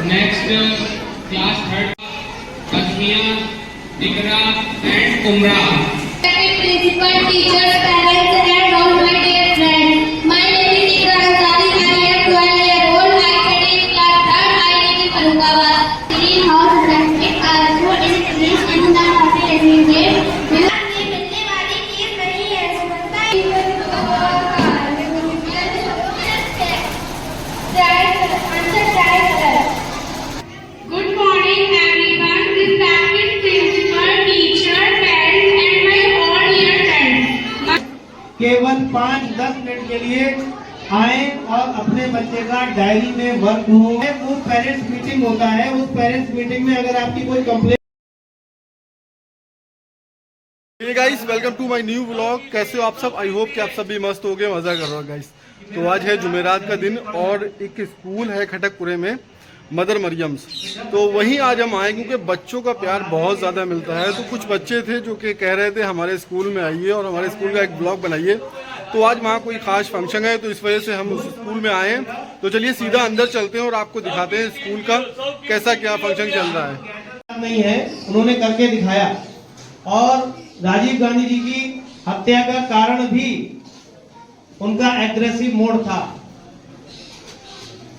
Next, class third, Asmiya, Ikra, and Umrah. Principal, teachers, parents, and all my dear friends. My name is Ikra Ansari. I am 12 years old. I study in class 3rd. I live in Farukhabad. Greenhouse plastic are so increased in the market every day. मिलने वाली चीज नहीं है, समझता है। Good morning, everyone. Respected principal, teacher, parents, and my all dear friends. केवल 5-10 minute के लिए आए और अपने बच्चे का डायरी में वर्क हो। वो पेरेंट्स मीटिंग होता है, उस पेरेंट्स मीटिंग में अगर आपकी कोई complaint. Hey guys, welcome to my new vlog. कैसे हो आप सब? आई होप कि आप सब भी मस्त हो गए, मजा कर रहे हो गाइस। तो आज है जुमेरात का दिन और एक स्कूल है खटकपुरे में, मदर मरियम्स। तो वहीं आज हम आए क्योंकि बच्चों का प्यार बहुत ज़्यादा मिलता है। तो कुछ बच्चे थे जो कि कह रहे थे हमारे स्कूल में आइए और हमारे स्कूल का एक ब्लॉग बनाइए। तो आज वहाँ कोई ख़ास फंक्शन है, तो इस वजह से हम उस स्कूल में आए हैं। तो चलिए सीधा अंदर चलते हैं और आपको दिखाते हैं स्कूल का कैसा क्या फंक्शन चल रहा है। नहीं है, उन्होंने करके दिखाया। और राजीव गांधी जी की हत्या का कारण भी उनका एग्रेसिव मोड था,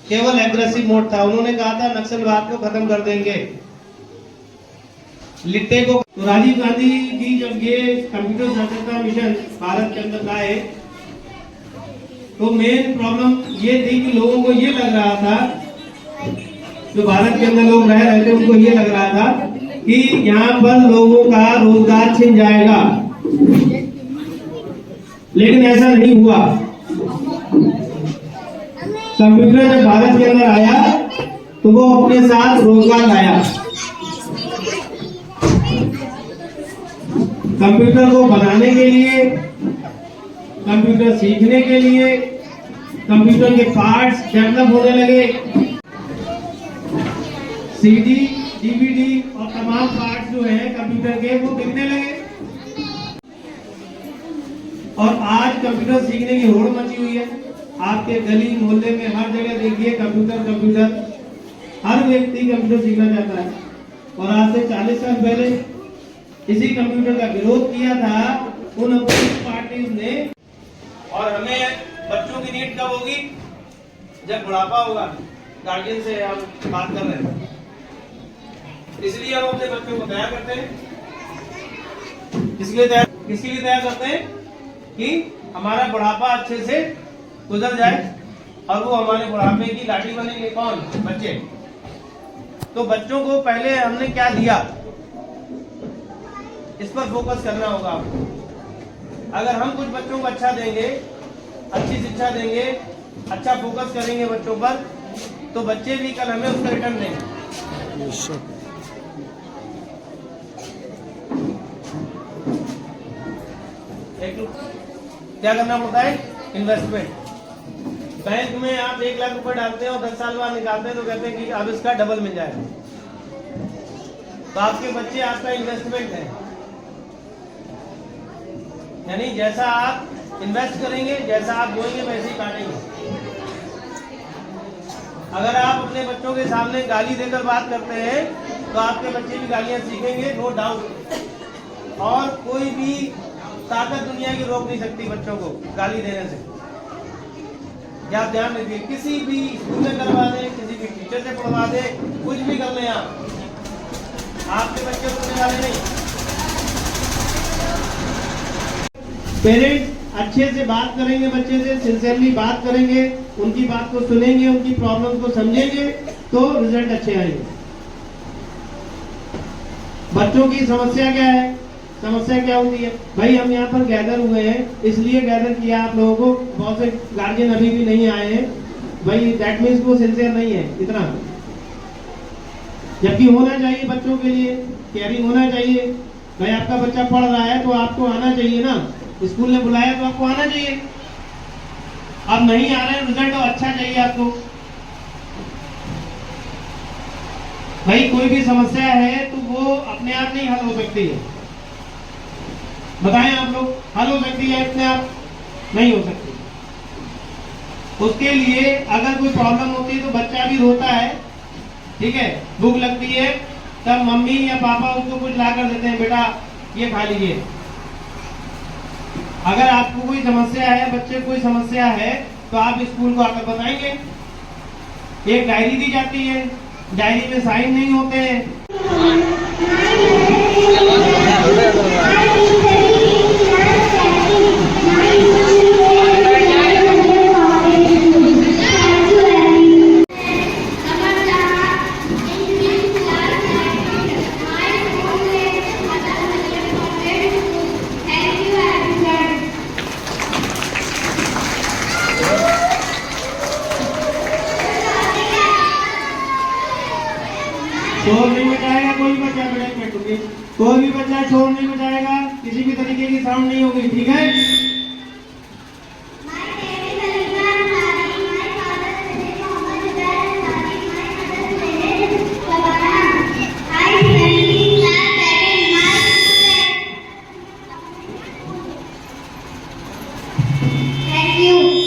केवल एग्रेसिव मोड था। उन्होंने कहा था नक्सलवाद को खत्म कर देंगे, लिट्टे को। तो राजीव गांधी जी जब ये कंप्यूटर साक्षरता मिशन भारत के अंदर लाए, तो मेन प्रॉब्लम ये थी कि लोगों को ये लग रहा था, जो भारत के अंदर लोग रह रहे थे उनको ये लग रहा था कि यहाँ पर लोगों का रोजगार छिन जाएगा, लेकिन ऐसा नहीं हुआ। कंप्यूटर जब भारत के अंदर आया तो वो अपने साथ रोजगार लाया। कंप्यूटर को बनाने के लिए, कंप्यूटर सीखने के लिए, कंप्यूटर के पार्ट्स डेवलप होने लगे। सीडी, डीवीडी और तमाम पार्ट्स जो है कंप्यूटर के, वो बिकने लगे। और आज कंप्यूटर सीखने की होड़ मची हुई है। आपके गली मोहल्ले में हर जगह देखिए कंप्यूटर कंप्यूटर, हर व्यक्ति कंप्यूटर सीखना चाहता है। और आज से 40 साल पहले इसी कंप्यूटर का विरोध किया था उन अपोजिट पार्टीज ने। और हमें बच्चों की नीड कब होगी? जब बुढ़ापा होगा। गार्जियन से हम बात कर रहे हैं, इसलिए हम अपने बच्चों को तैयार करते हैं। किसके लिए तैयार करते हैं? कि हमारा बुढ़ापा अच्छे से गुजर जाए और वो हमारे बुढ़ापे की लाठी बनेंगे। कौन? बच्चे। तो बच्चों को पहले हमने क्या दिया, इस पर फोकस करना होगा आपको। अगर हम कुछ बच्चों को अच्छा देंगे, अच्छी शिक्षा देंगे, अच्छा फोकस करेंगे बच्चों पर, तो बच्चे भी कल हमें उसका रिटर्न देंगे। क्या करना पड़ता है? इन्वेस्टमेंट। बैंक में आप 1 लाख रुपए डालते हैं और 10 साल बाद निकालते हैं तो कहते हैं कि अब इसका डबल मिल जाएगा। तो आपके बच्चे आपका इन्वेस्टमेंट है, यानी जैसा आप इन्वेस्ट करेंगे, जैसा आप बोएंगे वैसे ही काटेंगे। अगर आप अपने बच्चों के सामने गाली देकर बात करते हैं तो आपके बच्चे भी गालियां सीखेंगे, नो डाउट। और कोई भी ताकत दुनिया की रोक नहीं सकती बच्चों को गाली देने से। आप ध्यान रखिए, किसी भी स्कूल में करवा दें, किसी भी टीचर से पढ़वा दें, कुछ भी कर लें आप, आपके बच्चे रुकने वाले नहीं। पेरेंट्स अच्छे से बात करेंगे, बच्चे से सिंसियरली बात करेंगे, उनकी बात को सुनेंगे, उनकी प्रॉब्लम को समझेंगे, तो रिजल्ट अच्छे आएंगे। बच्चों की समस्या क्या है? समस्या क्या होती है? भाई हम यहाँ पर गैदर हुए हैं, इसलिए गैदर किया आप लोगों को। बहुत से गार्जियन अभी भी नहीं आए हैं, भाई दैट मीन्स वो सिंसियर नहीं है इतना। जबकि होना चाहिए बच्चों के लिए, केयरिंग होना चाहिए। भाई आपका बच्चा पढ़ रहा है तो आपको आना चाहिए ना, स्कूल ने बुलाया तो आपको आना चाहिए। अब नहीं आ रहे हैं, रिजल्ट अच्छा चाहिए आपको। भाई कोई भी समस्या है तो वो अपने आप नहीं हल हो सकती है। बताएं आप लोग, हल हो सकती है अपने आप? नहीं हो सकती। उसके लिए अगर कोई प्रॉब्लम होती है तो बच्चा भी रोता है, ठीक है, भूख लगती है तब मम्मी या पापा उसको कुछ ला कर देते हैं, बेटा ये खा लीजिए। अगर आपको कोई समस्या है, बच्चे को कोई समस्या है, तो आप स्कूल को आकर बताएंगे। एक डायरी दी जाती है, डायरी में साइन नहीं होते हैं। शोर नहीं मचाएगा कोई बच्चा, ब्रेक में टूटे, कोई भी बच्चा शोर नहीं मचाएगा, किसी भी तरीके की साउंड नहीं होगी, ठीक है। Thank you.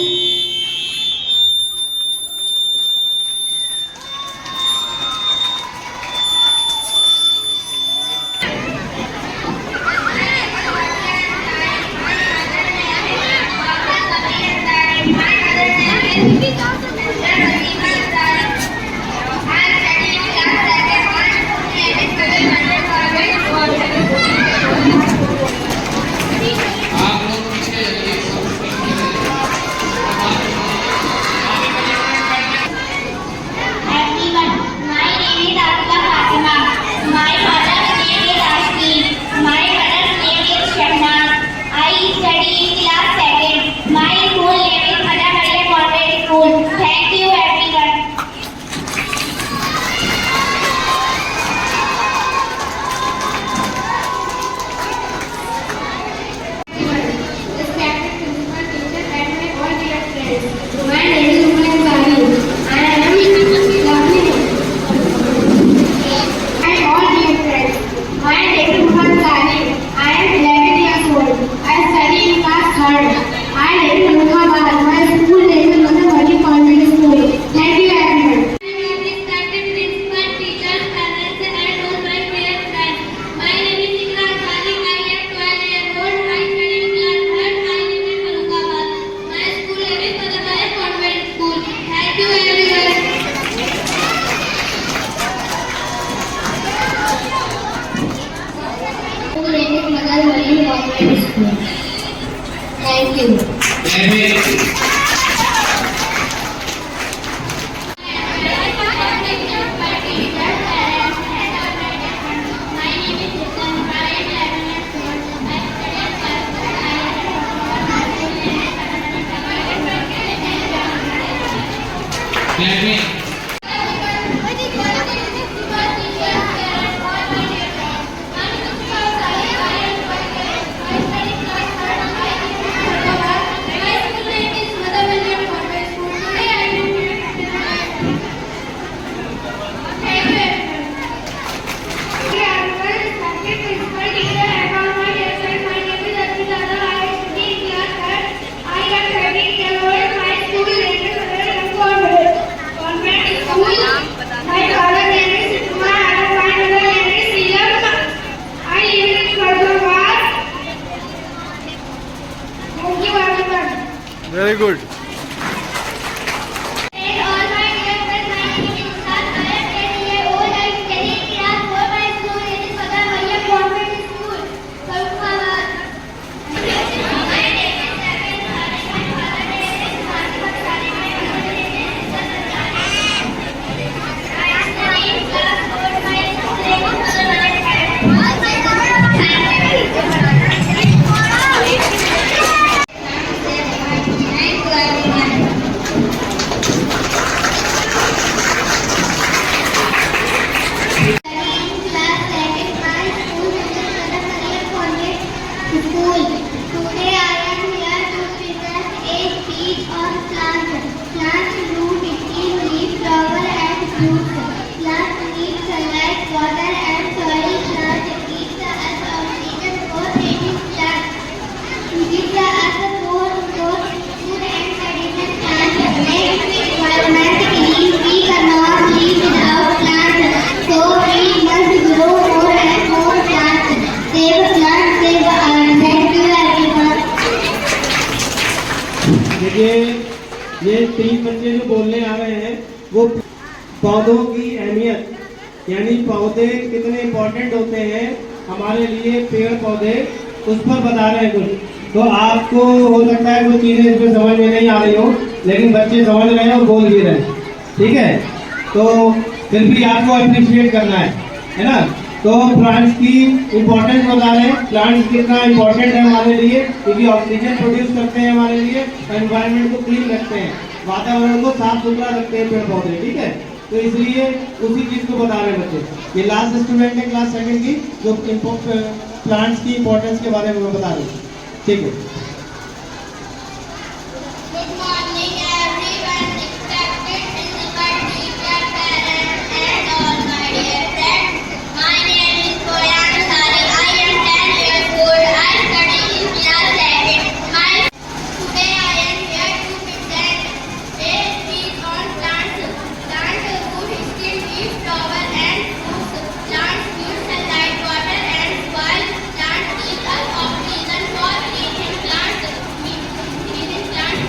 3 बच्चे जो बोलने आ रहे हैं वो पौधों की अहमियत यानी पौधे कितने इम्पोर्टेंट होते हैं हमारे लिए, पेड़ पौधे, उस पर बता रहे हैं कुछ। तो आपको हो सकता है कुछ चीजें इसमें समझ में नहीं आ रही हो, लेकिन बच्चे समझ रहे हैं और बोल भी रहे हैं, ठीक है। तो फिर भी आपको अप्रिशिएट करना है ना। तो प्लांट्स की इम्पोर्टेंस बता रहे हैं, प्लांट्स कितना इम्पोर्टेंट है हमारे लिए, क्योंकि ऑक्सीजन प्रोड्यूस करते हैं हमारे लिए, एनवायरनमेंट को क्लीन रखते हैं, वातावरण को साफ सुथरा रखते हैं पेड़ पौधे, ठीक है। तो इसलिए उसी चीज को बता रहे हैं बच्चे। ये लास्ट स्टूडेंट है क्लास 2 की जो प्लांट्स की इम्पोर्टेंस के बारे में बता रहे हैं, ठीक है। Good morning everyone, respected principal, teacher, parents and all my dear friends. My name is Zoya Ansari. I am 10 years old. I study in class 2nd. Today I am here to present a speech on plants. Plants good skin, leaf, flower and fruits. Plants give sunlight, water and soil. Plants give us oxygen for breathing. Plants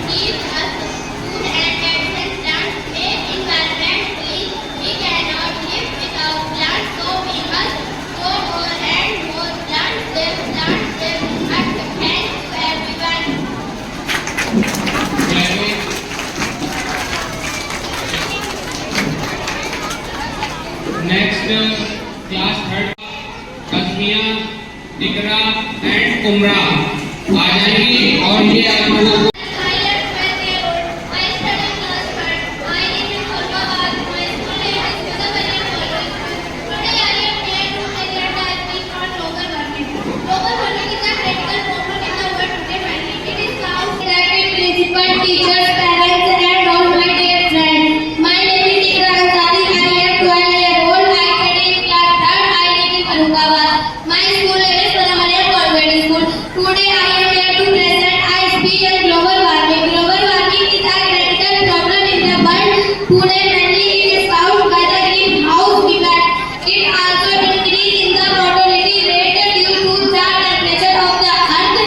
give us food and medicine. Plants make environment clean. We cannot live without plants, so we must grow more and more plants. Save plants, save earth. Thank you everyone. Next class 3 Tasmiya, Dikra and Umra आ जाएंगे और ये आप लोगों को I am 12 years old. I study class 3rd. My name is Olga. My school name is Mudavariya College. Today I am here to present a speech on global warming. Global warming is a critical problem in the world today. Finally, it is now respected principal, teachers, parents, and all my dear friends. My name is Ikra Ansari. I am 12 years old. I study in class 3rd. I live in Farokhabad. My school name is Mudavariya College School. Today I am here to present a speech on global warming. Global warming is a critical problem in the world today. Mainly it is caused by the greenhouse effect. It also increase in the mortality rate due to the temperature of the earth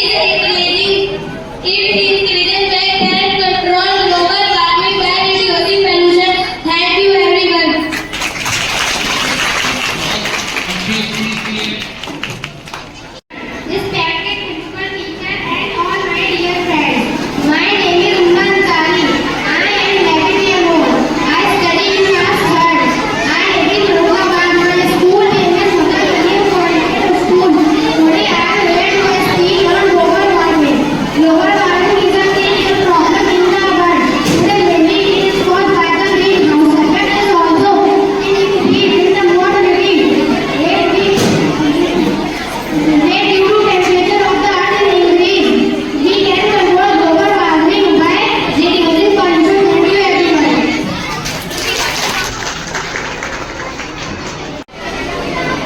is increasing. It increases by can control global warming by reducing pollution. Thank you everyone. Respected principal, teacher and all my dear friends. My name is Umma Ansari. I am 11 years old. I study in class 3rd. I live in Farokhabad. My school name is Mudavariya College School. Today I am here to speak on global warming. Global warming is a critical problem in the world. Today mainly it is caused by the greenhouse effect and also an increase in the mortality rate due to temperature of the earth is increased. We can control global warming by reducing pollution. Thank you everyone.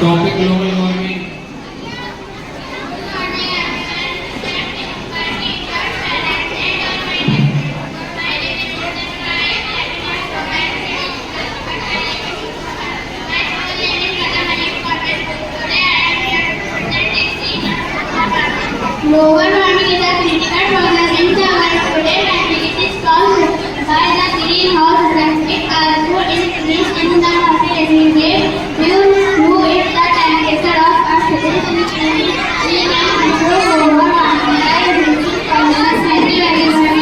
Topic global warming. Global warming is a critical problem in the world today. Mainly it is caused by the greenhouse effect. It also increases in the mortality rate due to it the temperature of earth is increasing. We can control global warming by reducing pollution. Thank you everyone.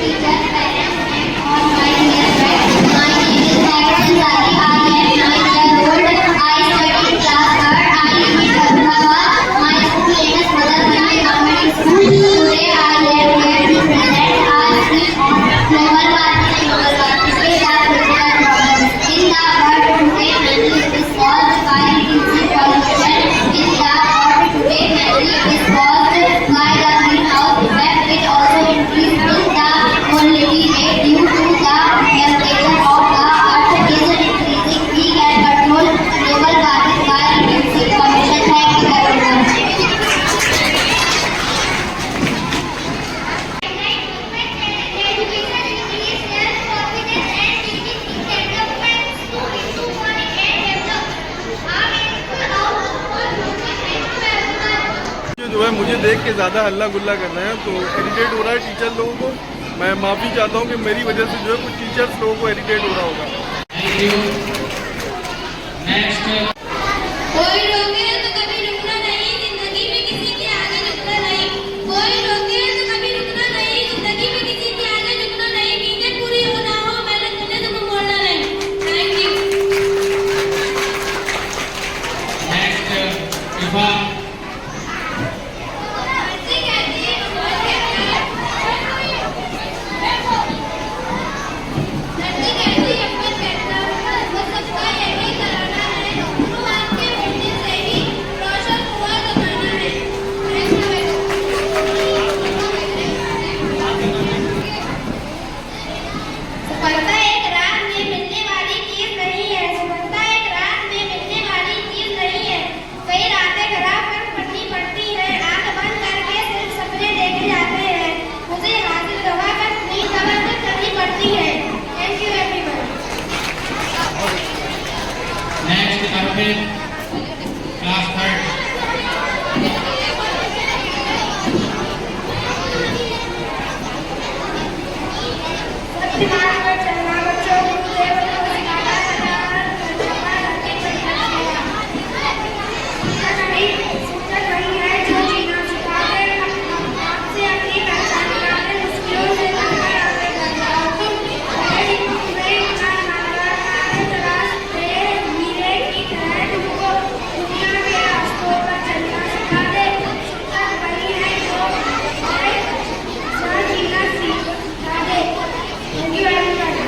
Teacher, parents and all my dear friends. My name is Zoya Ansari. I am 9 years old. I study in class 3rd. I live in Farokhabad. My school name is Mudavariya College School. Today I am here to present a speech on global warming. Global warming is a critical problem in the world today. Mainly it is caused by reducing pollution in the world today. Mainly it is caused by the greenhouse effect. It also increases in the mortality rate due to the temperature of the earth is increasing. We can control global warming by reducing pollution. Thank you everyone. जो है मुझे देख के ज़्यादा हल्ला गुल्ला कर रहे हैं, तो इरिटेट हो रहा है टीचर लोगों को। मैं माफ़ी चाहता हूँ कि मेरी वजह से जो है कुछ टीचर्स लोगों को इरिटेट हो रहा होगा। Thank you. नेक्स्ट कोई रोके तो कभी रुकना नहीं, जिंदगी में किसी के आगे झुकना नहीं। कोई रोके तो कभी रुकना नहीं, जिंदगी में किसी के आगे झुकना नहीं। नींदें पूरी हो ना हो, मेहनत करने तुमको मोड़ना नहीं। Thank you. नेक्स्ट शिफा सफलता एक रात में मिलने वाली चीज नहीं है। सफलता एक रात में मिलने वाली चीज नहीं है। कई रातें खराब कर पढ़नी पड़ती है। आंख बंद करके सिर्फ सपने देखे जाते हैं। मुझे हासिल दवा कर नहीं खबर कर करनी पड़ती है। Thank you everyone. Next Arpit class 3rd दिमाग पर चलना बच्चों को देवता को सिखाता करना चलना रखे शिक्षक नहीं है जो जीना सिखाते आपसे अपनी पहचान निकालने मुश्किलों से बाहर आने का तलाशते हीरे की तरह तुमको दुनिया के रास्तों पर चलना सिखाते। शिक्षक वही है जो जीना सिखा दे। Thank you everyone.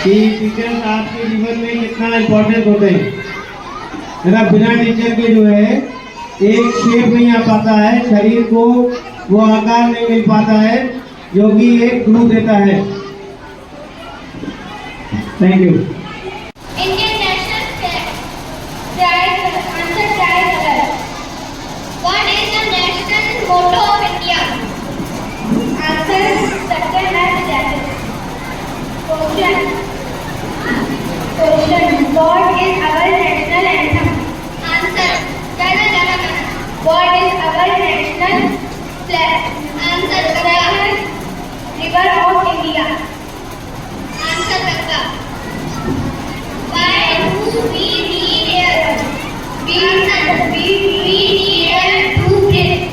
कि टीचर्स आपके जीवन में कितना इम्पोर्टेंट होते हैं। मेरा बिना टीचर के जो है एक शेप नहीं आ पाता है, शरीर को वो आकार नहीं मिल पाता है जो कि एक ग्लू देता है। Thank you. Indian national pride answer color. What is the national motto of India? Answer second last jacket. Question. What is our national anthem? Answer. Jana Jana Gana. What is our national flag? Answer. Uttarakhand, river of India. Answer Ganga. Why do we need air? We need air to breathe.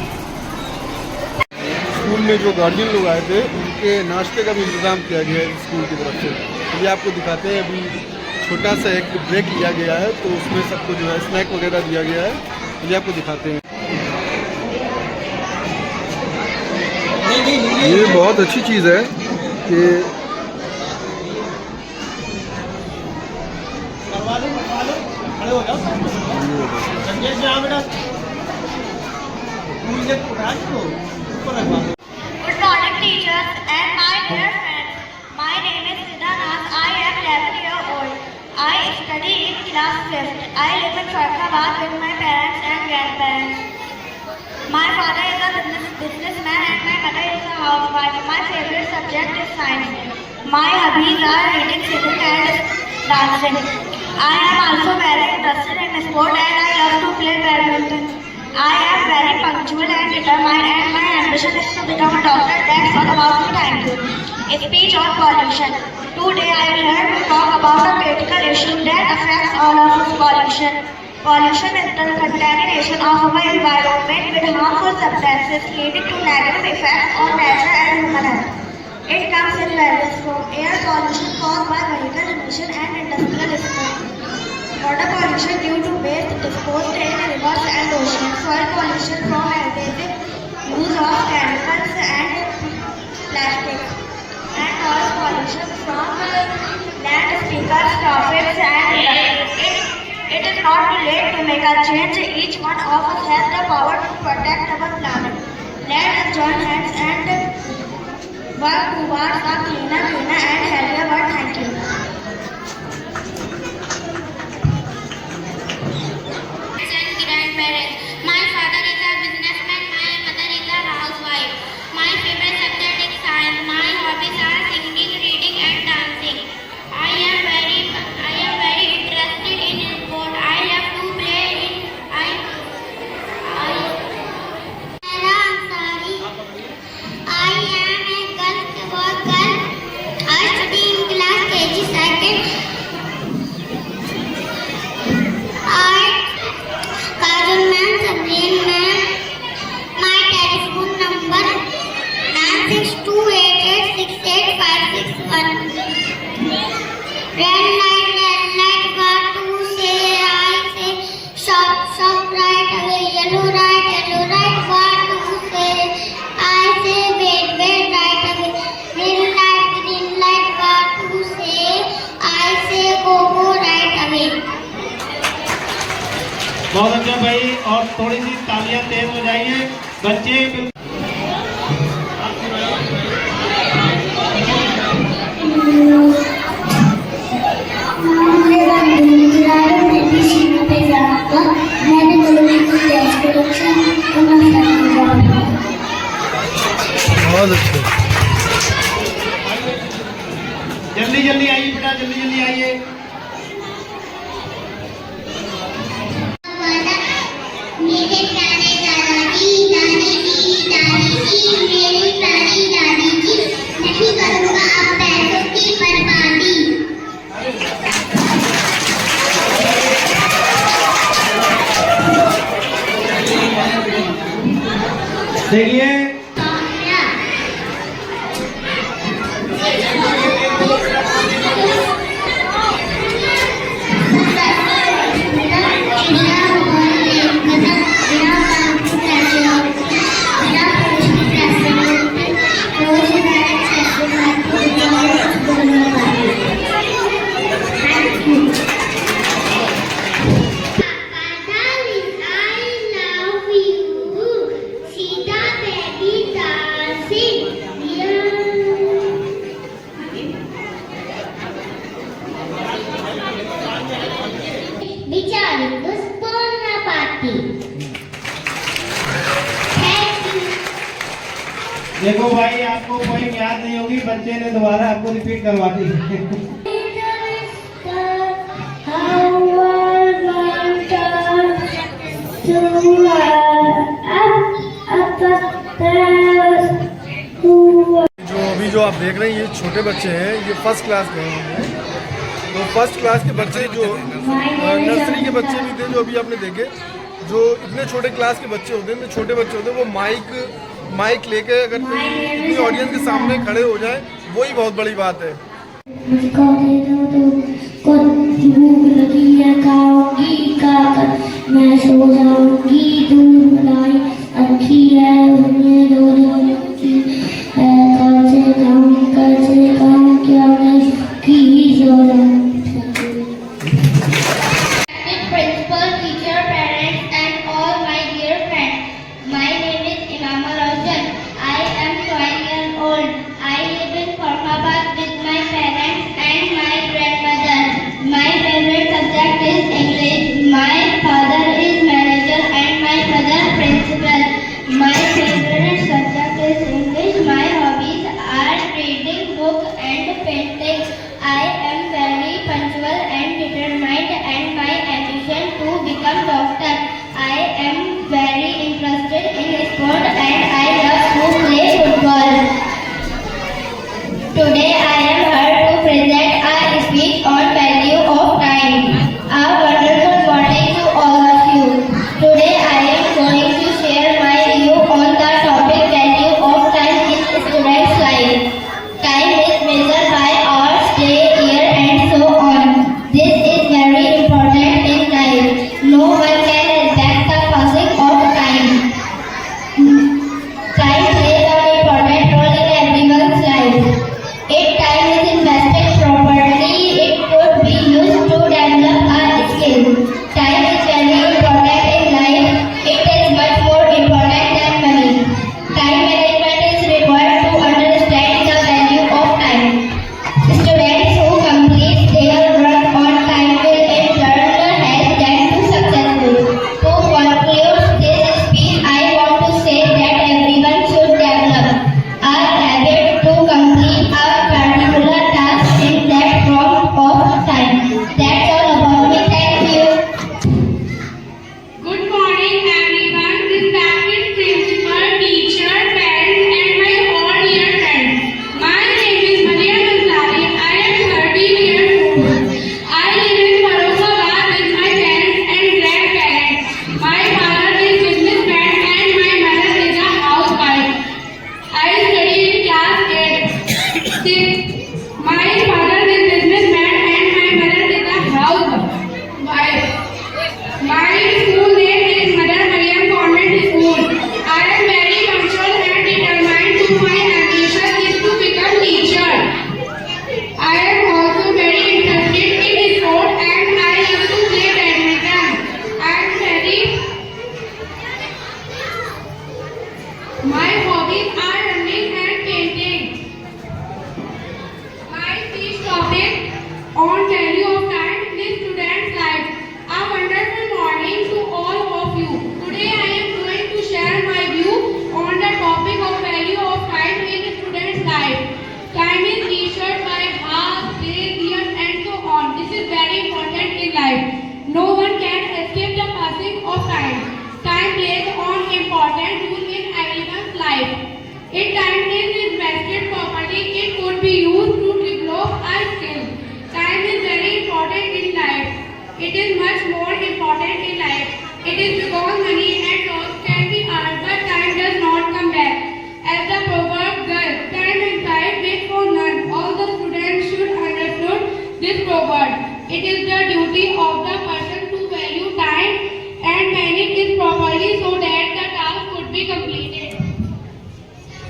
School में जो guardian लोग आए थे उनके नाश्ते का भी इंतज़ाम किया गया है स्कूल की तरफ से। अभी आपको दिखाते हैं, अभी छोटा सा एक ब्रेक लिया गया है तो उसमें सबको जो है स्नैक वगैरह दिया गया है। ये आपको दिखाते हैं। ये बहुत अच्छी चीज़ है कि Good morning, teachers and my dear friends. My name is Siddhanath. I am 11 years old. I study in class 5th. I live in Faridabad with my parents and grandparents. My father is a businessman and my mother is a housewife. My favorite subject is science. My hobbies are reading, singing and dancing. I am also very interested in sport and I love to play badminton. I am very punctual and determined, and my ambition is to become a doctor. That's all about me. Thank you. A speech on pollution. Today I am here to talk about a critical issue that affects all of us: pollution. Pollution is the contamination of our environment with harmful substances leading to negative effects on nature and human health. It comes in various forms: air pollution caused by vehicle emission and industrial smoke; water pollution due to waste disposed in rivers and oceans; soil pollution from excessive use of chemicals and plastics; and noise pollution from loudspeakers, traffic and industries. It is not too late to make a change. Each one of us has the power to protect our planet. Let us join hands and work towards a cleaner and healthier world. Thank you. And grandparents. My father is a businessman. My mother is a housewife. My favorite subject is science. My hobbies are singing, reading, and dancing. I am very interested in sport. I love to play in. I am a girl. I study in class KG second. Kajal ma'am, Sabreen ma'am. My telephone number 9628868561. Red light, what to say? I say stop right away. Yellow light, what to say? I say wait right away. Green light, what to say? I say go right away. बहुत अच्छा भाई, और थोड़ी सी तालियां तेज हो जाइए बच्चे। बहुत अच्छे। जल्दी जल्दी आइए बेटा, जल्दी जल्दी आइए। मेरे प्यारे दादाजी, दादी जी, मेरी प्यारी दादी जी, नहीं करूँगा अब पैसों की बर्बादी। देखिए देखो भाई, आपको कोई याद नहीं होगी, बच्चे ने दोबारा आपको रिपीट करवा दी। जो आप देख रहे हैं ये छोटे बच्चे हैं, ये फर्स्ट क्लास के हैं। तो फर्स्ट क्लास के बच्चे जो नर्सरी के बच्चे भी थे जो अभी आपने देखे, जो इतने छोटे क्लास के बच्चे होते हैं, इतने छोटे बच्चे होते हैं, वो माइक लेके अगर इतनी ऑडियंस के सामने खड़े हो जाए, वही बहुत बड़ी बात है। भूख लगी है, खाऊंगी खाकर मैं सो जाऊंगी, दूध मलाई अच्छी है, उन्हें दो की है, कैसे खाऊं क्या मैं की सो जाऊं। Principal, teacher, parents, and all my dear friends. My name is Imama Roshan. I am 12 years old. I live in Farhabad with my parents and my grandmother. passing of time. Time plays an important role in everyone's life. If time is invested properly, it could be used to develop a skill. Time is very important in life. It is much more important in life. It is because money and loss can be earned, but time does not come back. As the proverb goes, time and pride wait for none. All the students should understand this proverb. It is the duty of the person to value time and manage it properly so that the task could be completed.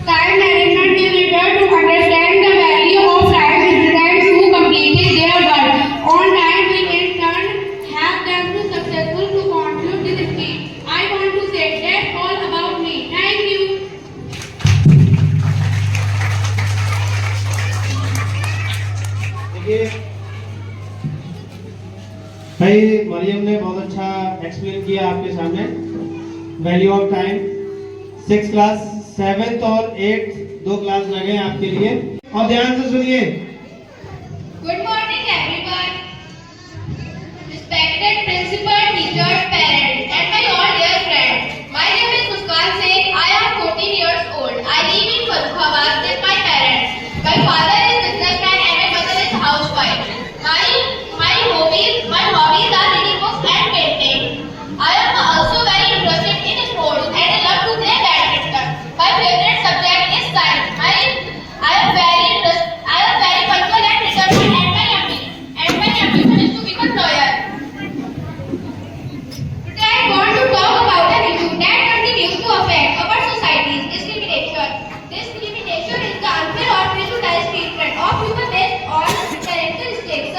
Time management is required to understand the value of time students who completed their work on time will in turn help them to successful to conclude this scheme. I want to say that's all about me. Thank you. देखिए भाई मरियम ने बहुत अच्छा explain किया आपके सामने value of time. 6th class 7th और 8th 2 class लगे हैं आपके लिए और ध्यान से सुनिए। Good morning everyone. Respected principal, teachers, parents and my all dear friends. My name is Muskan Singh. I am 14 years old. I live in Farrukhabad with my parents. My father is businessman and my mother is housewife. My hobbies are reading books and painting. I am also very interested in sports and I love to play badminton. My favorite subject is science. I am very punctual and determined and my ambition is to become lawyer. Today I want to talk about an issue that continues to affect our society: discrimination. Discrimination is the unfair or prejudice treatment of human based on characteristics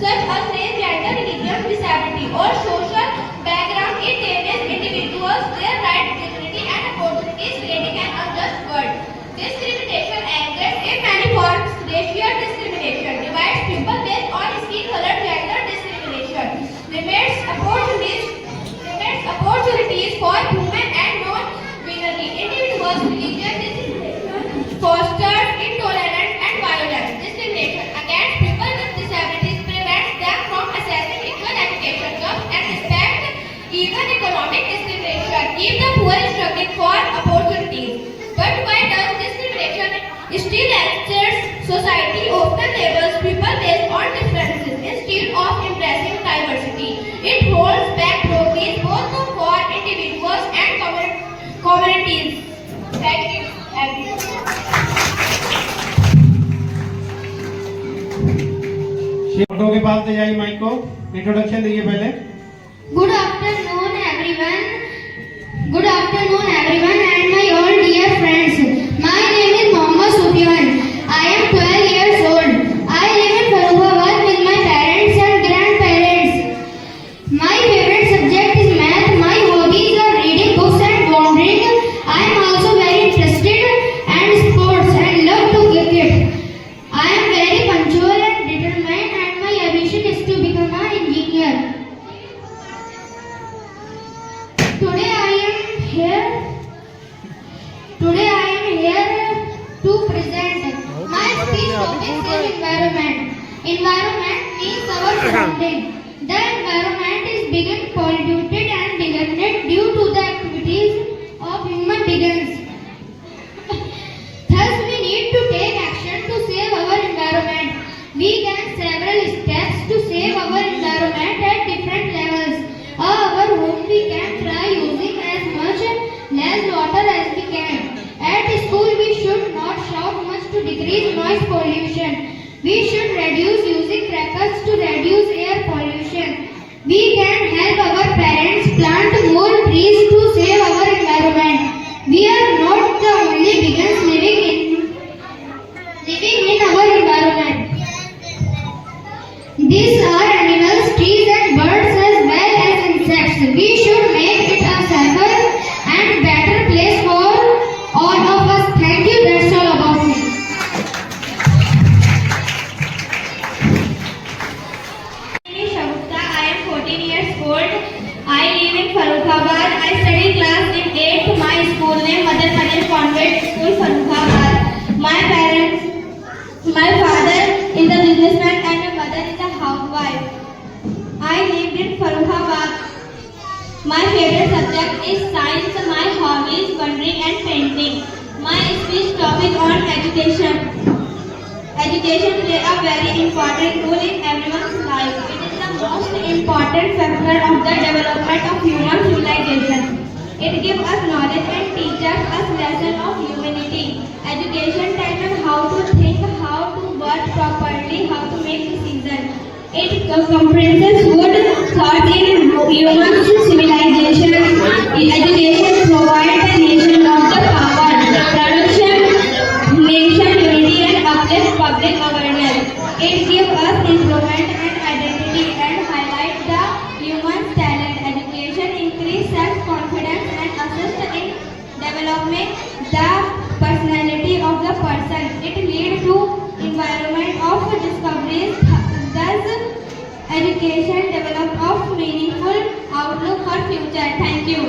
such as race, gender, religion, disability or social background. It damages individuals, their rights, dignity and opportunities, creating an unjust world. Discrimination exists in many forms. Racial discrimination divides people based on skin color. Gender discrimination limits opportunities for women and non-binary individuals. Religious discrimination fosters intolerance and violence. Discrimination against people with disabilities prevents them from accessing equal education, jobs and respect. Even economic discrimination keeps the poor struggling for opportunities. But why does discrimination still exist? Society often labels people based on differences instead of embracing diversity. It holds back progress both for individuals and communities. Thank you, everyone. Photo के पास ले जाइए mic को। Introduction दीजिए पहले। Good afternoon, everyone. Good afternoon, everyone, and my all dear friends. My name is Mohammad Sufyan. I am 12 years old. I live in Farrukhabad with my parents and grandparents. My favorite subject is math. My hobbies are reading books and wandering. I am also very interested in sports and love to cricket. I am very punctual and determined, and my ambition is to become an engineer. Today I am here to present my speech topic is environment. Environment means our surrounding. The environment is being polluted and degraded due to the activities of human beings. Thus we need to take action to save our environment. We can several steps to save our environment at different levels. Our home we can try using as much less water as we can. At school we should not shout much to decrease noise pollution. We should reduce using crackers to reduce air pollution. We can help our parents plant more trees to save our environment. We are not the only beings living in our environment. These are animals, trees and birds as well as insects. We should make it a safer and better place for all of us. Thank you. That's all about me. My name is Shavukta. I am 14 years old. I live in Farrukhabad. I study class in 8th. My school name Mother Maryam Convent School, Farrukhabad. My father is a businessman and my mother is a housewife. I lived in Farrukhabad. My favorite subject is science. My hobby is wandering and painting. My speech topic on education. Education plays a very important role in everyone's life. It is the most important factor of the development of human civilization. It gives us knowledge and teaches us lesson of humanity. Education tells us how to think, how to work properly, how to make decisions. It comprehenses good thought in human civilization. Education provides the nation of the power, production, nation unity and uplift public awareness. It gives us improvement and identity and highlights the human talent. Education increases self-confidence and assists in developing the personality of the person. It leads to environment of discoveries. Thus, education develops of meaningful outlook for future. Thank you.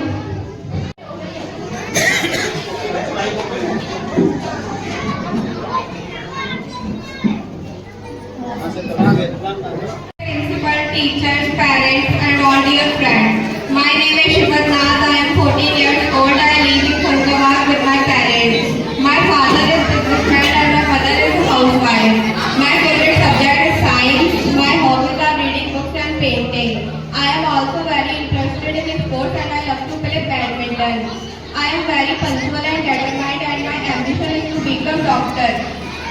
Principal, teachers, parents, and all dear friends. My name is Shubhat Nath. I am 14 years old. I live in Faridabad with my parents. My father is businessman and my mother is a housewife. My favorite subject is science. My hobbies are reading books and painting. I am also very interested in sports and I love to play badminton. I am very punctual and determined and my ambition is to become doctor.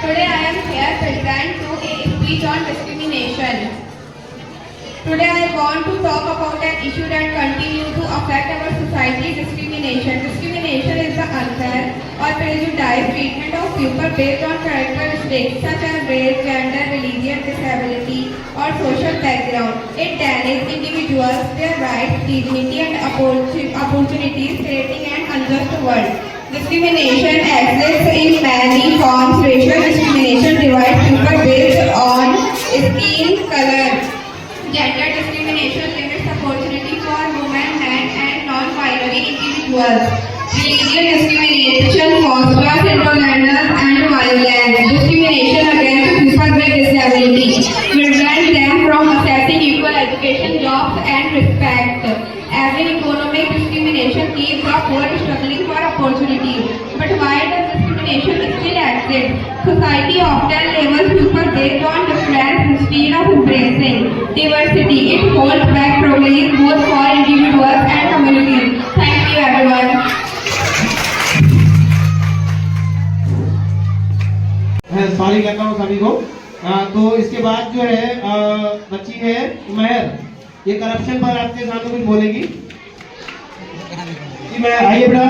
Today I am here present to a speech on discrimination. Today I want to talk about an issue that continues to affect our society, discrimination. Discrimination is the unfair or prejudiced treatment of people based on characteristics such as race, gender, religion, disability or social background. It denies individuals their rights, dignity and opportunities, creating an unjust world. Discrimination exists in many forms. Racial discrimination divides people based on skin color. Gender discrimination limits opportunity for women, men and non-binary individuals. Religion discrimination fosters intolerance and violence. Discrimination against people with disability prevents them from accessing equal education, jobs and respect. Every economic discrimination keeps the poor struggling for opportunities. But why does discrimination still exist? Society often labels people based on difference instead of embracing diversity. It holds back progress both for individuals and communities. Thank you everyone. Sorry कहता हूँ सभी को। तो इसके बाद जो है बच्ची है महर, ये करप्शन पर आपके सामने कुछ बोलेगी। जी महर आइए बेटा।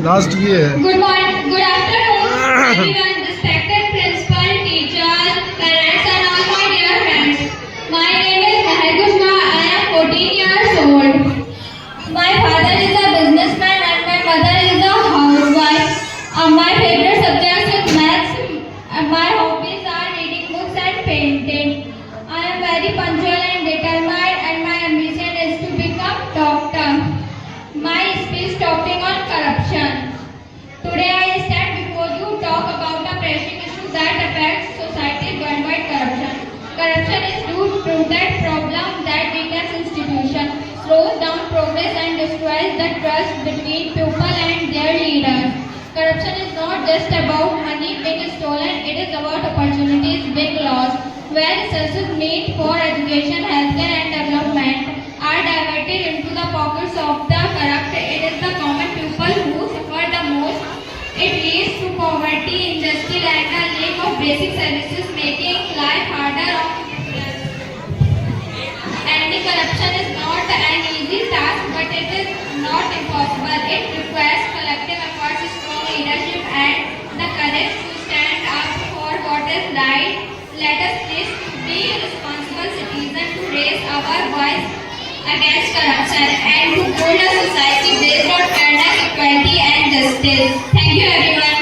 लास्ट ये है। Good morning, good afternoon, everyone, respected principal, teachers, parents, and all my dear friends. My name is Mahar Kushma. I am 14 years old. My father is a businessman and my mother is a housewife. My favorite subject is maths. My hobbies are reading books and painting. I am very punctual and determined, and my ambition is to become doctor. My speech topic on corruption. Today I stand before you to talk about a pressing issue that affects society worldwide: corruption. Corruption is root-rooted problem that weakens institutions, slows down progress and destroys the trust between people and their leaders. Corruption is not just about money being stolen, it is about opportunities being lost. Where resources meet for education, healthcare and development are diverted into the pockets of the corrupt, it is the common people who suffer the most. It leads to poverty, injustice and a lack of basic services, making life harder on people. Ending corruption is not an easy task, but it is not impossible. It requires collective efforts, strong leadership and the courage to stand up for what is right. Let us please be responsible citizens to raise our voice against corruption and to build a society based on fairness, equality and justice. Thank you everyone.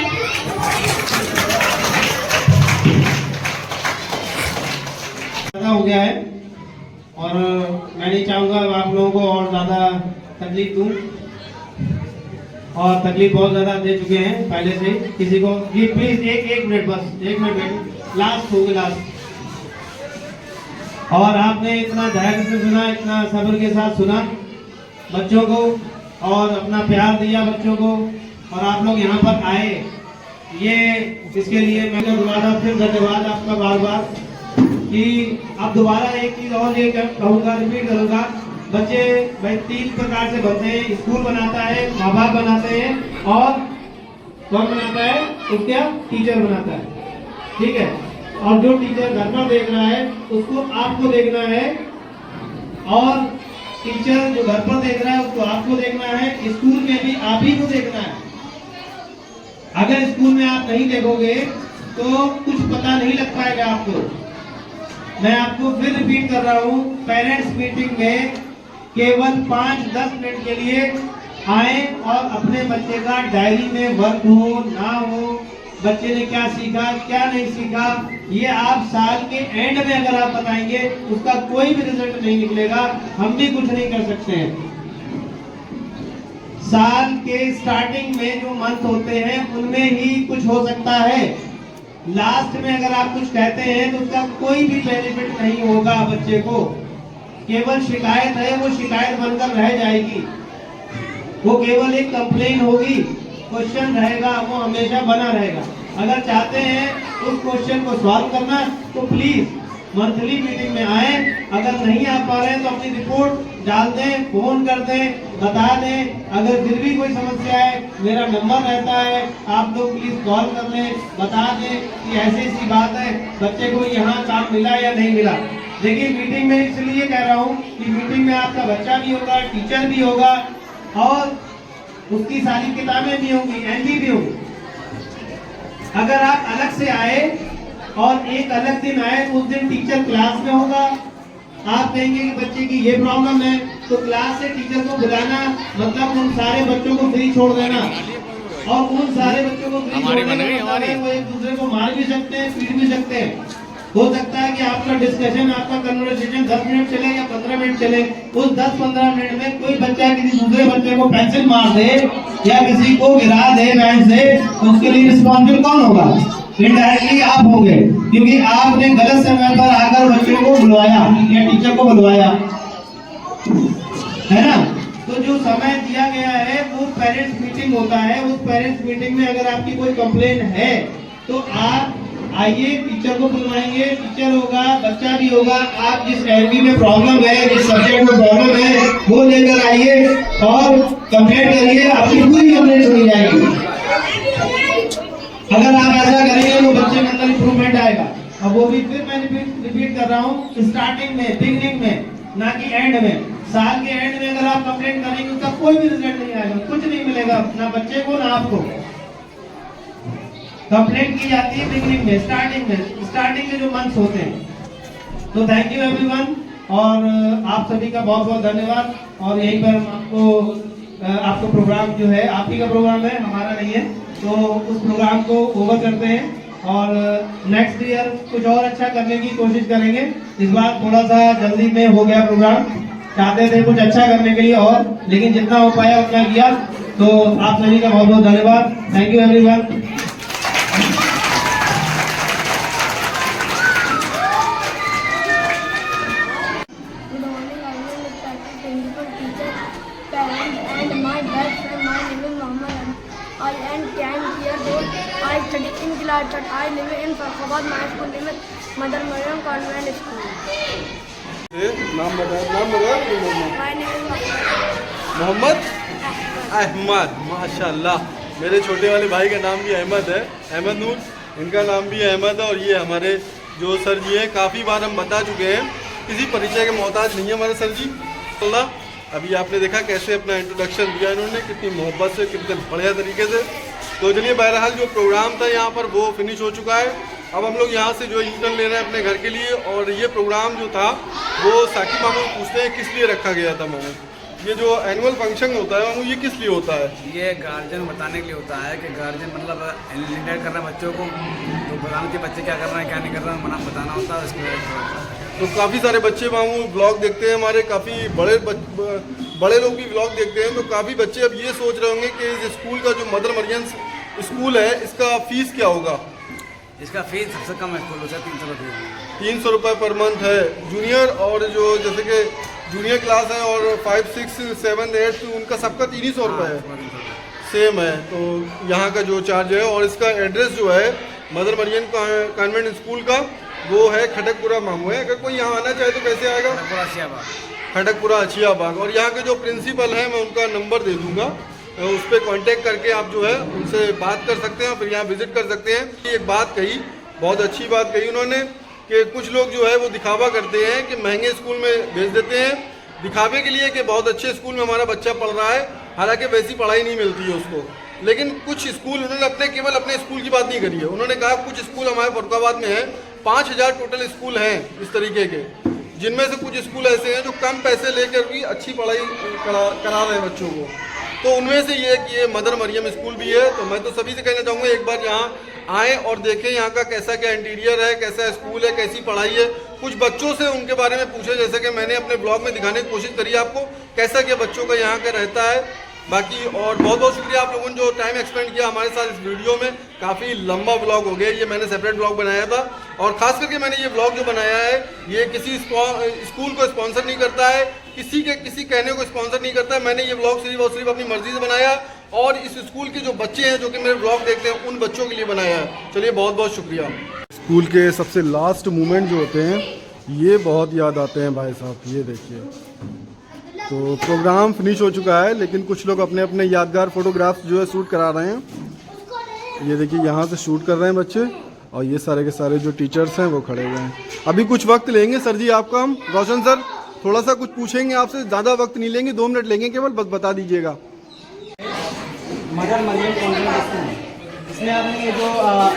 हो गया है और मैं नहीं चाहूँगा आप लोगों को और ज़्यादा तकलीफ दूँ। और तकलीफ बहुत ज़्यादा दे चुके हैं पहले से ही किसी को। ये प्लीज़ एक मिनट, बस 1 मिनट वेट, लास्ट होगी लास्ट। और आपने इतना धैर्य से सुना, इतना सब्र के साथ सुना बच्चों को और अपना प्यार दिया बच्चों को, और आप लोग यहाँ पर आए, ये इसके लिए मैं दोबारा फिर धन्यवाद आपका बार बार। कि अब दोबारा एक चीज़ और ये कहूँगा, रिपीट करूँगा, बच्चे भाई 3 प्रकार से बनते हैं। स्कूल बनाता है, माँ बाप बनाते हैं, और कौन बनाता है? उसका टीचर बनाता है, ठीक है। और जो टीचर घर पर देख रहा है उसको आपको देखना है, और टीचर जो घर पर देख रहा है उसको आपको देखना है, स्कूल में भी आप ही को देखना है। अगर स्कूल में आप नहीं देखोगे तो कुछ पता नहीं लग पाएगा आपको। मैं आपको फिर रिपीट कर रहा हूँ, पेरेंट्स मीटिंग में केवल 5-10 मिनट के लिए आए और अपने बच्चे का डायरी में वर्क हो ना हो, बच्चे ने क्या सीखा क्या नहीं सीखा, ये आप साल के एंड में अगर आप बताएंगे उसका कोई भी रिजल्ट नहीं निकलेगा, हम भी कुछ नहीं कर सकते हैं। साल के स्टार्टिंग में जो मंथ होते हैं उनमें ही कुछ हो सकता है, लास्ट में अगर आप कुछ कहते हैं तो उसका कोई भी बेनिफिट नहीं होगा बच्चे को। केवल शिकायत है, वो शिकायत बनकर रह जाएगी, वो केवल एक कंप्लेन होगी, क्वेश्चन रहेगा वो हमेशा बना रहेगा। अगर चाहते हैं उस क्वेश्चन को सॉल्व करना तो प्लीज मंथली मीटिंग में आए। अगर नहीं आ पा रहे हैं तो अपनी रिपोर्ट डाल दें, फोन कर दें, बता दें। अगर फिर भी कोई समस्या है मेरा नंबर रहता है, आप लोग प्लीज कॉल कर लें, बता दें कि ऐसी ऐसी बात है, बच्चे को यहाँ काम मिला या नहीं मिला। देखिए मीटिंग में इसलिए कह रहा हूँ कि मीटिंग में आपका बच्चा भी होगा, टीचर भी होगा, और उसकी सारी किताबें भी होंगी, एमबी भी होगी। अगर आप अलग से आए और एक अलग दिन आए, उस दिन टीचर क्लास में होगा, आप कहेंगे कि बच्चे की ये प्रॉब्लम है, तो क्लास से टीचर को बुलाना मतलब उन सारे बच्चों को फ्री छोड़ देना, और उन सारे बच्चों को फ्री छोड़ने का मतलब है वो एक दूसरे को मार भी सकते हैं, पीट भी सकते हैं। हो सकता है कि आपका डिस्कशन, आपका कन्वर्सेशन 10 मिनट चले या 15 मिनट चले, उस 10-15 मिनट में कोई बच्चा किसी दूसरे बच्चे को पेंसिल मार दे या किसी को गिरा दे बेंच से, उसके लिए रिस्पॉन्सिबल कौन होगा? इनडायरेक्टली आप होंगे, क्योंकि आपने गलत समय पर आकर बच्चे को बुलवाया या टीचर को बुलवाया, है ना। तो जो समय दिया गया है वो पेरेंट्स मीटिंग होता है। उस पेरेंट्स मीटिंग में अगर आपकी कोई कंप्लेन है तो आप आइए, टीचर को बुलवाएंगे, टीचर होगा, बच्चा भी होगा, आप जिस एमबी में प्रॉब्लम है, जिस सब्जेक्ट में प्रॉब्लम है वो लेकर आइए और कंप्लेंट करिए, आपकी पूरी कंप्लेंट सुनी जाएगी। अगर आप ऐसा करेंगे तो बच्चे में अंदर इंप्रूवमेंट आएगा। अब वो भी फिर मैं रिपीट कर रहा हूँ, स्टार्टिंग में, बिगनिंग में, ना कि एंड में। साल के एंड में अगर आप कंप्लेंट करेंगे उसका कोई भी रिजल्ट नहीं आएगा, कुछ नहीं मिलेगा, ना बच्चे को ना आपको। कंप्लेंट की जाती है बिगनिंग में, स्टार्टिंग में जो मंथ्स होते हैं। तो थैंक यू एवरीवन, और आप सभी का बहुत बहुत धन्यवाद। और यहीं पर आपको प्रोग्राम जो है, आप ही का प्रोग्राम है, हमारा नहीं है, तो उस प्रोग्राम को ओवर करते हैं और नेक्स्ट ईयर कुछ और अच्छा करने की कोशिश करेंगे। इस बार थोड़ा सा जल्दी में हो गया प्रोग्राम, चाहते थे कुछ अच्छा करने के लिए और, लेकिन जितना हो पाया उतना किया। तो आप सभी का बहुत बहुत धन्यवाद। Thank you everyone. I study in class 3rd. I live in Farkhabad. My school name is Mother Maryam Convent School. नाम बता। My name is Mohammad Ahmad. माशाल्लाह, मेरे छोटे वाले भाई का नाम भी अहमद है, अहमद नूर, इनका नाम भी अहमद है। और ये हमारे जो सर जी हैं, काफ़ी बार हम बता चुके हैं, किसी परिचय के मोहताज नहीं है हमारे सर जी। अभी आपने देखा कैसे अपना इंट्रोडक्शन दिया इन्होंने, कितनी मोहब्बत से, कितने बढ़िया तरीके से। तो चलिए, बहरहाल जो प्रोग्राम था यहाँ पर वो फिनिश हो चुका है। अब हम लोग यहाँ से जो यूटर्न ले रहे हैं अपने घर के लिए। और ये प्रोग्राम जो था वो साकिब मामू पूछते हैं किस लिए रखा गया था। मामू, ये जो एनुअल फंक्शन होता है मामू, ये किस लिए होता है? ये गार्जियन बताने के लिए होता है कि गार्जियन मतलब इंडिकेट करना बच्चों को, तो बताना कि बच्चे क्या कर रहे हैं क्या नहीं कर रहे हैं, मना बताना होता है। उसके तो काफ़ी सारे बच्चे मामू ब्लॉग देखते हैं हमारे, काफ़ी बड़े लोग भी व्लॉग देखते हैं, तो काफ़ी बच्चे अब ये सोच रहे होंगे कि इस स्कूल का जो मदर मरियम स्कूल है इसका फीस क्या होगा। इसका फीस सबसे कम है स्कूलों से 300 रुपये। 300 रुपये पर मंथ है। जूनियर और जो जैसे कि जूनियर क्लास है और 5, 6, 7, 8 उनका सबका 300 रुपये है, सेम है। तो यहाँ का जो चार्ज है और इसका एड्रेस जो है मदर मरियम कॉन्वेंट स्कूल का वो है खटकपुरा मामू है। अगर कोई यहाँ आना चाहे तो कैसे आएगा? खटकपुरा अछियाबाग। और यहाँ के जो प्रिंसिपल हैं मैं उनका नंबर दे दूँगा, उस पर कांटेक्ट करके आप जो है उनसे बात कर सकते हैं, फिर यहाँ विजिट कर सकते हैं। एक बात कही, बहुत अच्छी बात कही उन्होंने कि कुछ लोग जो है वो दिखावा करते हैं कि महंगे स्कूल में भेज देते हैं दिखावे के लिए कि बहुत अच्छे स्कूल में हमारा बच्चा पढ़ रहा है, हालांकि वैसी पढ़ाई नहीं मिलती है उसको। लेकिन कुछ स्कूल उन्होंने केवल अपने स्कूल की बात नहीं करी है, उन्होंने कहा कुछ स्कूल हमारे फरुखाबाद में है, 5000 टोटल स्कूल हैं इस तरीके के, जिनमें से कुछ स्कूल ऐसे हैं जो कम पैसे लेकर भी अच्छी पढ़ाई करा रहे हैं बच्चों को। तो उनमें से ये कि ये मदर मरियम स्कूल भी है। तो मैं तो सभी से कहना चाहूँगा एक बार यहाँ आएँ और देखें यहाँ का कैसा क्या इंटीरियर है, कैसा स्कूल है, कैसी पढ़ाई है। कुछ बच्चों से उनके बारे में पूछे, जैसे कि मैंने अपने ब्लॉग में दिखाने की कोशिश करी आपको कैसा क्या बच्चों का यहाँ का रहता है। बाकी और बहुत बहुत शुक्रिया आप लोगों ने जो टाइम एक्सपेंड किया हमारे साथ इस वीडियो में। काफ़ी लंबा ब्लॉग हो गया, ये मैंने सेपरेट ब्लॉग बनाया था और ख़ास करके मैंने ये ब्लॉग जो बनाया है ये किसी स्कूल को स्पॉन्सर नहीं करता है, किसी कहने को स्पॉन्सर नहीं करता है। मैंने ये ब्लॉग सिर्फ और सिर्फ अपनी मर्जी से बनाया और इस स्कूल के जो बच्चे हैं जो कि मेरे ब्लॉग देखते हैं उन बच्चों के लिए बनाया है। चलिए बहुत बहुत शुक्रिया। स्कूल के सबसे लास्ट मोमेंट जो होते हैं ये बहुत याद आते हैं भाई साहब। ये देखिए, तो प्रोग्राम फिनिश हो चुका है लेकिन कुछ लोग अपने अपने यादगार फोटोग्राफ्स जो है शूट करा रहे हैं। ये देखिए यहाँ से शूट कर रहे हैं बच्चे और ये सारे के सारे जो टीचर्स हैं वो खड़े हुए हैं। अभी कुछ वक्त लेंगे सर जी आपका, हम रोशन सर थोड़ा सा कुछ पूछेंगे आपसे, ज़्यादा वक्त नहीं लेंगे, 2 मिनट लेंगे केवल, बस बता दीजिएगा। मदर मरियम कॉन्वेंट स्कूल, इसमें आपने ये जो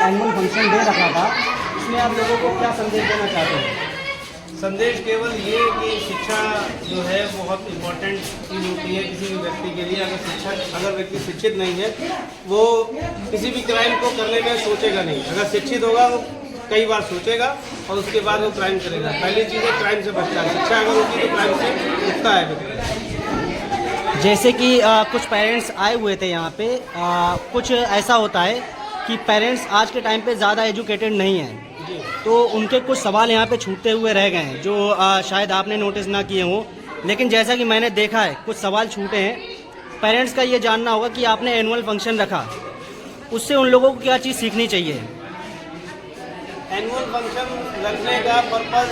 एनुअल फंक्शन दे रखा था, इसमें आप लोगों को क्या संदेश देना चाहते हैं? संदेश केवल ये कि शिक्षा जो है बहुत इम्पोर्टेंट चीज़ होती है किसी भी व्यक्ति के लिए। अगर व्यक्ति शिक्षित नहीं है वो किसी भी क्राइम को करने में सोचेगा नहीं। अगर शिक्षित होगा वो कई बार सोचेगा और उसके बाद वो क्राइम करेगा। पहली चीज़ है क्राइम से बचना है। शिक्षा अगर होती तो क्राइम से रुकता है। जैसे कि कुछ पेरेंट्स आए हुए थे यहाँ पे, कुछ ऐसा होता है कि पेरेंट्स आज के टाइम पे ज़्यादा एजुकेटेड नहीं हैं, तो उनके कुछ सवाल यहाँ पे छूटते हुए रह गए हैं जो शायद आपने नोटिस ना किए हों। लेकिन जैसा कि मैंने देखा है कुछ सवाल छूटे हैं। पेरेंट्स का ये जानना होगा कि आपने एनुअल फंक्शन रखा, उससे उन लोगों को क्या चीज़ सीखनी चाहिए? एनुअल फंक्शन रखने का पर्पज़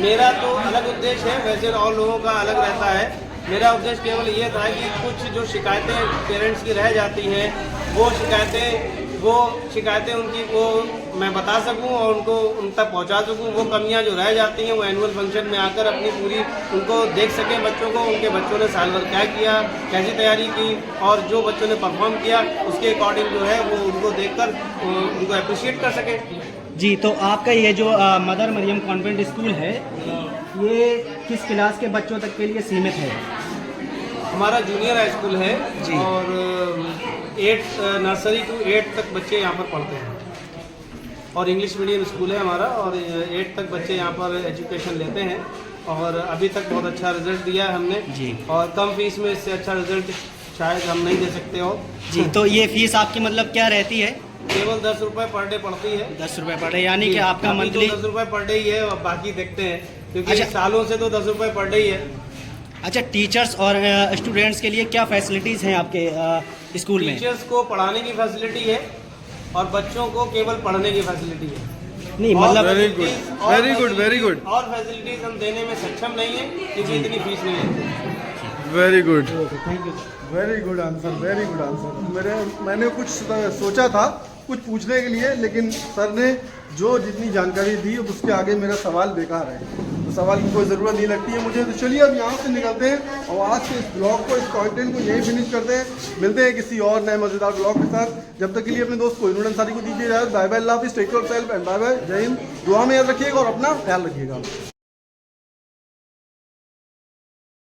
मेरा तो अलग उद्देश्य है, वैसे और लोगों का अलग रहता है। मेरा उद्देश्य केवल ये था कि कुछ जो शिकायतें पेरेंट्स की रह जाती हैं वो शिकायतें उनकी वो मैं बता सकूं और उन तक पहुंचा सकूं। वो कमियां जो रह जाती हैं वो एनुअल फंक्शन में आकर अपनी पूरी उनको देख सकें बच्चों को, उनके बच्चों ने साल भर क्या किया, कैसी तैयारी की और जो बच्चों ने परफॉर्म किया उसके अकॉर्डिंग जो है वो उनको देखकर उनको अप्रिशिएट कर सकें। जी, तो आपका ये जो मदर मरियम कॉन्वेंट स्कूल है ये किस क्लास के बच्चों तक के लिए सीमित है? हमारा जूनियर हाई स्कूल है जी। और 8 नर्सरी टू 8 तक बच्चे यहाँ पर पढ़ते हैं और इंग्लिश मीडियम स्कूल है हमारा और 8 तक बच्चे यहाँ पर एजुकेशन लेते हैं और अभी तक बहुत अच्छा रिजल्ट दिया है हमने जी। और कम फीस में इससे अच्छा रिजल्ट शायद हम नहीं दे सकते हो जी। तो ये फीस आपकी मतलब क्या रहती है? केवल 10 रुपये पर डे पड़ती है। 10 रुपये पर डे, यानी कि आपका मंथली 10 रुपये पर डे ही है और बाकी देखते हैं क्योंकि सालों से तो 10 रुपये पर डे ही है। अच्छा, टीचर्स और स्टूडेंट्स के लिए क्या फैसिलिटीज़ हैं आपके स्कूल में? टीचर्स को पढ़ाने की फैसिलिटी है और बच्चों को केवल पढ़ने की फैसिलिटी है। नहीं मतलब वेरी गुड और फैसिलिटीज हम देने में सक्षम नहीं है क्योंकि इतनी फीस नहीं है। Very good, thank you, very good answer. मैंने कुछ सोचा था कुछ पूछने के लिए लेकिन सर ने जो जितनी जानकारी दी उसके आगे मेरा सवाल बेकार है, तो सवाल की कोई ज़रूरत नहीं लगती है मुझे। तो चलिए अब यहाँ से निकलते हैं और आज के इस ब्लॉग को, इस कंटेंट को यहीं फिनिश करते हैं। मिलते हैं किसी और नए मज़ेदार ब्लॉग के साथ। जब तक के लिए अपने दोस्त कोहिनूर अंसारी को दीजिए इजाज़त। बाय बाय, अल्लाह हाफिज़, take care of self and bye bye, जय हिंद। दुआ में याद रखिएगा और अपना ख्याल रखिएगा।